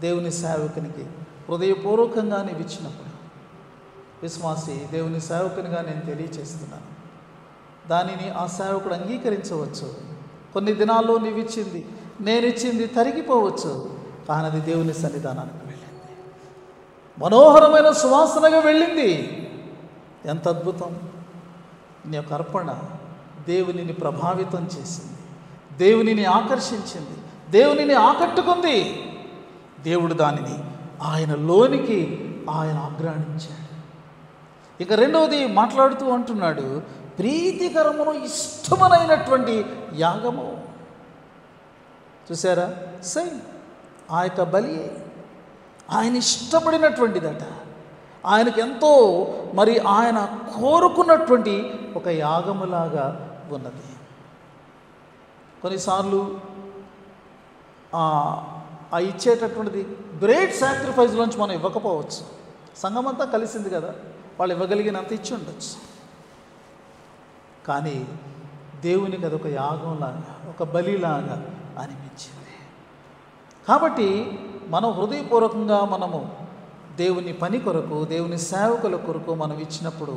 దేవుని సేవకునికి హృదయపూర్వకంగా నీవు ఇచ్చినప్పుడు, విశ్వాసి దేవుని సేవకునిగా నేను తెలియచేస్తున్నాను, దానిని ఆ సేవకుడు అంగీకరించవచ్చు. కొన్ని దినాల్లో నీవు ఇచ్చింది, నేను ఇచ్చింది తరిగిపోవచ్చు, కానీ అది దేవుని సన్నిధానానికి వెళ్ళింది, మనోహరమైన సువాసనగా వెళ్ళింది. ఎంత అద్భుతం! నీ యొక్క అర్పణ దేవునిని ప్రభావితం చేసింది, దేవునిని ఆకర్షించింది, దేవునిని ఆకట్టుకుంది. దేవుడు దానిని ఆయన లోనికి ఆయన ఆగ్రాణించాడు. ఇక రెండవది మాట్లాడుతూ అంటున్నాడు, ప్రీతికరమును ఇష్టమైనటువంటి యాగము. చూసారా? సేమ్ ఆ యొక్క బలి ఆయన ఇష్టపడినటువంటిదట, ఆయనకు ఎంతో మరి ఆయన కోరుకున్నటువంటి ఒక యాగములాగా ఉన్నది. కొన్నిసార్లు ఆ ఇచ్చేటటువంటిది గ్రేట్ సాక్రిఫైస్లోంచి మనం ఇవ్వకపోవచ్చు. సంఘమంతా కలిసింది కదా, వాళ్ళు ఇవ్వగలిగినంత ఇచ్చి ఉండొచ్చు. కానీ దేవునికి అదొక యాగంలాగా, ఒక బలిలాగా అనిపించింది. కాబట్టి మనం హృదయపూర్వకంగా మనము దేవుని పని కొరకు, దేవుని సేవకుల కొరకు మనం ఇచ్చినప్పుడు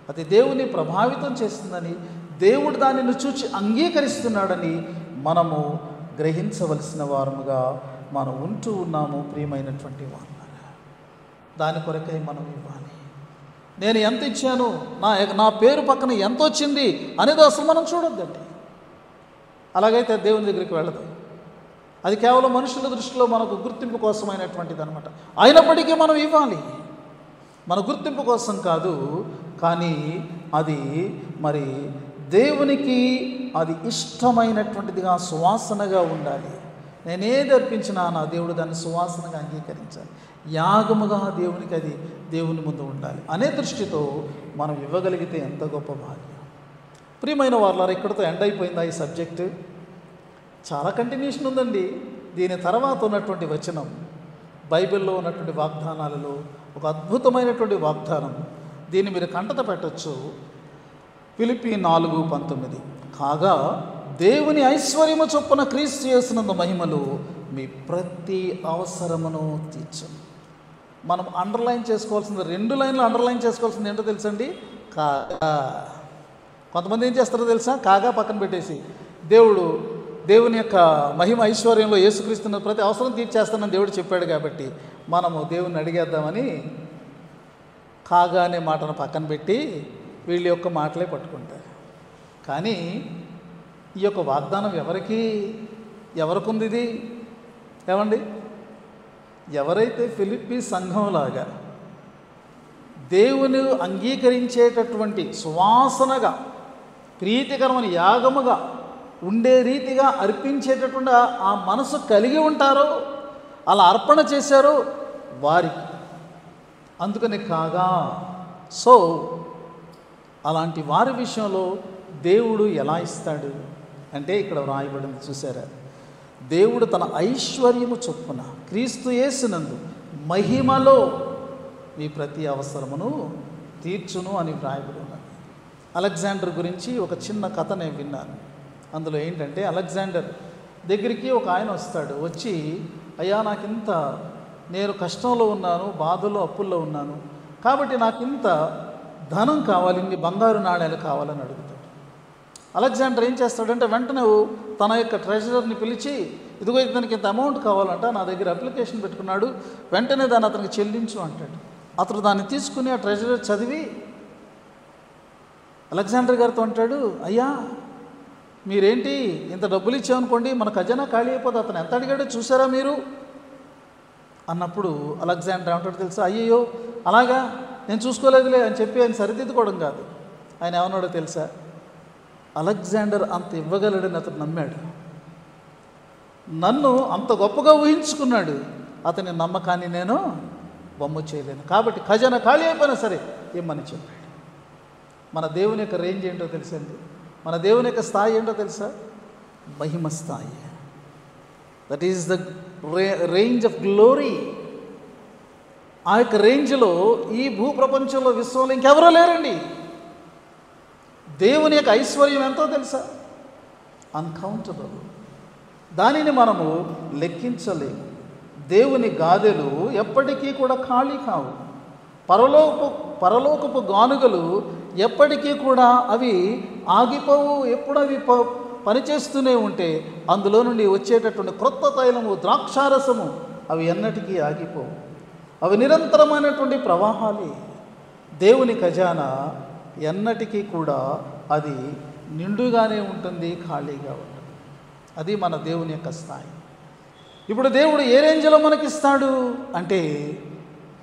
అది దేవుని ప్రభావితం చేస్తుందని, దేవుడు దానిని చూచి అంగీకరిస్తున్నాడని మనము గ్రహించవలసిన వారముగా మనం ఉంటూ ఉన్నాము. ప్రియమైనటువంటి వారు, దాని కొరకై మనం ఇవ్వాలి. నేను ఎంత ఇచ్చాను, నా పేరు పక్కన ఎంత వచ్చింది అనేది అసలు మనం చూడొద్దండి. అలాగైతే దేవుని దగ్గరికి వెళ్ళదు. అది కేవలం మనుషుల దృష్టిలో మనకు గుర్తింపు కోసమైనటువంటిది అనమాట. అయినప్పటికీ మనం ఇవ్వాలి, మన గుర్తింపు కోసం కాదు, కానీ అది మరి దేవునికి అది ఇష్టమైనటువంటిదిగా సువాసనగా ఉండాలి. నేనేది అర్పించినా నా దేవుడు దాన్ని సువాసనగా అంగీకరించాలి, యాగముగా దేవునికి అది దేవుని ముందు ఉండాలి అనే దృష్టితో మనం ఇవ్వగలిగితే ఎంత గొప్ప భాగ్యం. ప్రియమైన వారలారా, ఇక్కడితో ఎండ్ అయిపోయిందా ఈ సబ్జెక్టు? చాలా కంటిన్యూషన్ ఉందండి. దీని తర్వాత ఉన్నటువంటి వచనం బైబిల్లో ఉన్నటువంటి వాగ్దానాలలో ఒక అద్భుతమైనటువంటి వాగ్దానం. దీన్ని మీరు కంటత పెట్టచ్చు. ఫిలిప్పీ 4:19 కాగా దేవుని ఐశ్వర్యము చొప్పున క్రీస్తు యేసునందు మహిమలు మీ ప్రతి అవసరమును తీర్చును. మనం అండర్లైన్ చేసుకోవాల్సింది, 2 లైన్లు అండర్లైన్ చేసుకోవాల్సింది ఏంటో తెలుసండి? కాగా. కొంతమంది ఏం చేస్తారో తెలుసా? కాగా పక్కన పెట్టేసి దేవుని యొక్క మహిమ ఐశ్వర్యంలో యేసుక్రీస్తున్న ప్రతి అవసరం తీర్చేస్తానని దేవుడు చెప్పాడు కాబట్టి మనము దేవుణ్ణి అడిగేద్దామని కాగా అనే మాటను పక్కన పెట్టి వీళ్ళ యొక్క మాటలే పట్టుకుంటారు. కానీ ఈ యొక్క వాగ్దానం ఎవరికుంది ఇది? ఏమండి, ఎవరైతే ఫిలిప్పీ సంఘంలాగా దేవుని అంగీకరించేటటువంటి సువాసనగా, ప్రీతికరమైన యాగముగా ఉండే రీతిగా అర్పించేటటువంటి ఆ మనసు కలిగి ఉంటారో, అలా అర్పణ చేశారో వారికి. అందుకని కాగా. సో అలాంటి వారి విషయంలో దేవుడు ఎలా ఇస్తాడు అంటే ఇక్కడ వ్రాయబడింది చూసారా? దేవుడు తన ఐశ్వర్యము చొప్పున క్రీస్తు యేసునందు మహిమలో మీ ప్రతి అవసరమును తీర్చును అని వ్రాయబడి ఉన్నది. అలెగ్జాండర్ గురించి ఒక చిన్న కథ నేను విన్నాను. అందులో ఏంటంటే, అలెగ్జాండర్ దగ్గరికి ఒక ఆయన వస్తాడు. వచ్చి, అయ్యా నేను కష్టంలో ఉన్నాను, బాధలో అప్పుల్లో ఉన్నాను, కాబట్టి నాకు ఇంత ధనం కావాలి, ఇన్ని బంగారు నాణ్యాలు కావాలని అడుగుతాడు. అలెగ్జాండర్ ఏం చేస్తాడంటే వెంటనే తన యొక్క ట్రెజరర్ని పిలిచి, ఇదిగో ఇతనికి ఇంత అమౌంట్ కావాలంట, నా దగ్గర అప్లికేషన్ పెట్టుకున్నాడు, వెంటనే దాన్ని అతనికి చెల్లించు అంటాడు. అతను దాన్ని తీసుకుని ఆ ట్రెజరర్ చదివి అలెగ్జాండర్ గారితో అంటాడు, అయ్యా మీరేంటి ఇంత డబ్బులు ఇచ్చామనుకోండి మన ఖజానా ఖాళీ అయిపోతుంది, అతను ఎంత అడిగాడో చూసారా మీరు అన్నప్పుడు అలెగ్జాండర్ ఏమంటాడు తెలుసా? అయ్యయ్యో అలాగా నేను చూసుకోలేదులే అని చెప్పి ఆయన సరిదిద్దుకోవడం కాదు. ఆయన ఏమన్నాడో తెలుసా? అలెగ్జాండర్ అంత ఇవ్వగలడని అతను నమ్మాడు, నన్ను అంత గొప్పగా ఊహించుకున్నాడు, అతని నమ్మకాన్ని నేను బొమ్మ చేయలేను, కాబట్టి ఖజానా ఖాళీ అయిపోయినా సరే ఇమ్మని చెప్పాడు. మన దేవుని యొక్క రేంజ్ ఏంటో తెలుసండి, మన దేవుని యొక్క స్థాయి ఏంటో తెలుసా? మహిమ స్థాయి. That is the range of glory. ఆ యొక్క రేంజ్లో ఈ భూప్రపంచంలో విశ్వంలో ఇంకెవరో లేరండి. దేవుని యొక్క ఐశ్వర్యం ఎంతో తెలుసా? అన్కౌంటబుల్. దానిని మనము లెక్కించలేము. దేవుని గాదెలు ఎప్పటికీ కూడా ఖాళీ కావు. పరలోకపు గానుగలు ఎప్పటికీ కూడా అవి ఆగిపోవు. ఎప్పుడు అవి పనిచేస్తూనే ఉంటే అందులో నుండి వచ్చేటటువంటి క్రొత్త తైలము, ద్రాక్షారసము అవి ఎన్నటికీ ఆగిపోవు. అవి నిరంతరమైనటువంటి ప్రవాహాలే. దేవుని ఖజానా ఎన్నటికీ కూడా అది నిండుగానే ఉంటుంది, ఖాళీగా ఉంటుంది. అది మన దేవుని యొక్క స్థాయి. ఇప్పుడు దేవుడు ఏ రేంజ్లో మనకిస్తాడు అంటే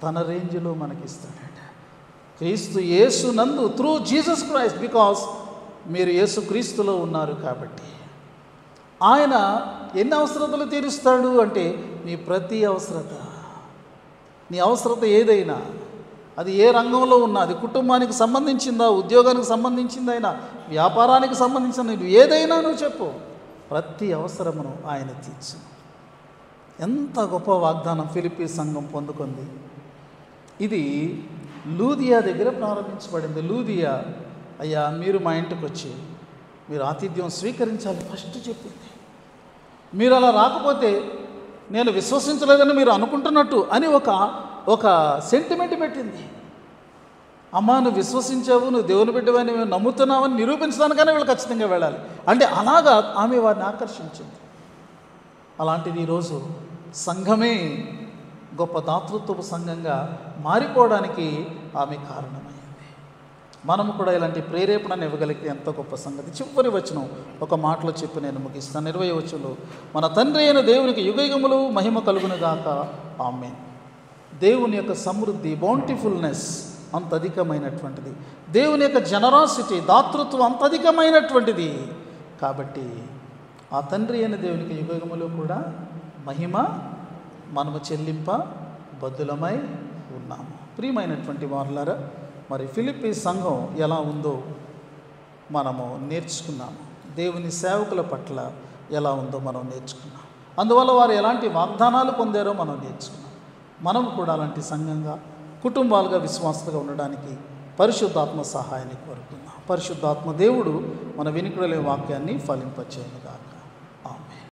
తన రేంజ్లో మనకిస్తాడట. క్రీస్తు యేసు నందు త్రూ జీసస్ క్రైస్ట్, బికాస్ మీరు యేసు క్రీస్తులో ఉన్నారు కాబట్టి. ఆయన ఎన్ని అవసరతలు తీరుస్తాడు అంటే నీ ప్రతి అవసరత, నీ అవసరత ఏదైనా, అది ఏ రంగంలో ఉన్నా, అది కుటుంబానికి సంబంధించిందా, ఉద్యోగానికి సంబంధించిందైనా, వ్యాపారానికి సంబంధించిన ఏదైనా నువ్వు చెప్పు, ప్రతి అవసరమును ఆయన తీర్చు. ఎంత గొప్ప వాగ్దానం ఫిలిప్పీ సంఘం పొందుకుంది. ఇది లూదియా దగ్గర ప్రారంభించబడింది. లూదియా, అయ్యా మీరు మా ఇంటికి వచ్చి మీరు ఆతిథ్యం స్వీకరించాలి ఫస్ట్ చెప్పింది. మీరు అలా రాకపోతే నేను విశ్వసించలేదని మీరు అనుకుంటున్నట్టు అని ఒక సెంటిమెంట్ పెట్టింది. అమ్మా నువ్వు విశ్వసించావు, నువ్వు దేవుని బిడ్డవని మేము నమ్ముతున్నావని నిరూపించడానికైనా వీళ్ళు ఖచ్చితంగా వెళ్ళాలి అంటే అలాగా ఆమె వారిని ఆకర్షించింది. అలాంటిది ఈరోజు సంఘమే గొప్ప దాతృత్వపు సంఘంగా మారిపోవడానికి ఆమె కారణమైంది. మనము కూడా ఇలాంటి ప్రేరేపణను ఇవ్వగలిగితే ఎంతో గొప్ప సంగతి. చివరి వచనం ఒక మాటలో చెప్పి నేను ముగిస్తాను. 20వ వచనంలో, మన తండ్రి అయిన దేవునికి యుగయుగములు మహిమ కలుగునుగాక ఆమేన్. దేవుని యొక్క సమృద్ధి, బౌంటిఫుల్నెస్ అంత అధికమైనటువంటిది. దేవుని యొక్క జనరాసిటీ, దాతృత్వం అంత అధికమైనటువంటిది. కాబట్టి ఆ తండ్రి అయిన దేవునికి యుగయుగములు కూడా మహిమ మనము చెల్లింప బద్దులమై ఉన్నాము. ప్రియమైనటువంటి వారులారా, మరి ఫిలిప్పీ సంఘం ఎలా ఉందో మనము నేర్చుకున్నాము. దేవుని సేవకుల పట్ల ఎలా ఉందో మనం నేర్చుకున్నాం. అందువల్ల వారు ఎలాంటి వాగ్దానాలు పొందారో మనం నేర్చుకున్నాం. మనం కూడా అలాంటి సంఘంగా, కుటుంబాలుగా, విశ్వాసులుగా ఉండడానికి పరిశుద్ధాత్మ సహాయాన్ని కోరుకుందాం. పరిశుద్ధాత్మ దేవుడు మన వినికిడిలో వాక్యాన్ని ఫలింపచేయునుగాక.